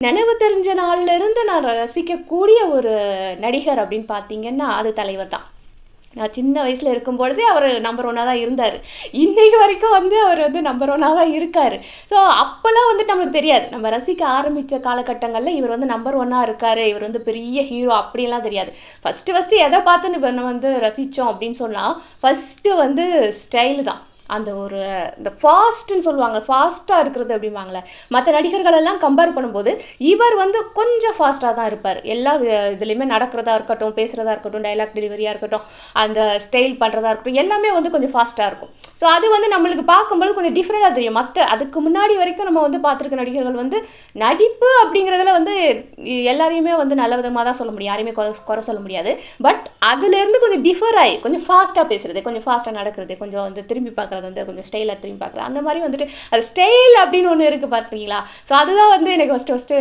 நினைவு தெரிஞ்ச நாள்ல இருந்து நான் ரசிக்கக்கூடிய ஒரு நடிகர் அப்படின்னு பார்த்தீங்கன்னா அது தலைவர் தான். நான் சின்ன வயசுல இருக்கும் பொழுதே அவர் நம்பர் ஒன்னா தான் இருந்தார். இன்னைக்கு வரைக்கும் வந்து அவர் வந்து நம்பர் ஒன்னா தான் இருக்காரு. ஸோ அப்போல்லாம் வந்துட்டு நம்மளுக்கு தெரியாது. நம்ம ரசிக்க ஆரம்பித்த காலகட்டங்களில் இவர் வந்து நம்பர் ஒன்னா இருக்காரு, இவர் வந்து பெரிய ஹீரோ அப்படிலாம் தெரியாது. ஃபர்ஸ்ட் எதை பார்த்து நம்ம வந்து ரசித்தோம் அப்படின்னு சொன்னால் ஃபர்ஸ்ட்டு வந்து ஸ்டைலு தான். அந்த ஒரு இந்த ஃபாஸ்ட்டுன்னு சொல்லுவாங்க, ஃபாஸ்ட்டாக இருக்கிறது அப்படிம்பாங்களே. மற்ற நடிகர்கள் எல்லாம் கம்பேர் பண்ணும்போது இவர் வந்து கொஞ்சம் ஃபாஸ்ட்டாக தான் இருப்பார். எல்லா இதுலேயுமே நடக்கிறதா இருக்கட்டும், பேசுகிறதா இருக்கட்டும், டைலாக் டெலிவரியாக இருக்கட்டும், அந்த ஸ்டைல் பண்ணுறதா இருக்கட்டும், எல்லாமே வந்து கொஞ்சம் ஃபாஸ்ட்டாக இருக்கும். ஸோ அது வந்து நம்மளுக்கு பார்க்கும்போது கொஞ்சம் டிஃப்ரெண்டாக தெரியும். அதுக்கு முன்னாடி வரைக்கும் நம்ம வந்து பார்த்துருக்க நடிகர்கள் வந்து நடிப்பு அப்படிங்கிறதுல வந்து எல்லாரையுமே வந்து நல்ல விதமாக தான் சொல்ல முடியும், யாரையுமே குறை சொல்ல முடியாது. பட் அதுலேருந்து கொஞ்சம் டிஃபர் ஆகி கொஞ்சம் ஃபாஸ்ட்டாக பேசுறது, கொஞ்சம் ஃபாஸ்ட்டாக நடக்கிறது, கொஞ்சம் வந்து திரும்பி பார்க்குறது, வந்து கொஞ்சம் ஸ்டைலாக திரும்பி பார்க்குறது, அந்த மாதிரி வந்துட்டு அது ஸ்டைல் அப்படின்னு ஒன்று இருக்குது பார்த்தீங்களா. ஸோ அதுதான் வந்து எனக்கு ஃபஸ்ட்டு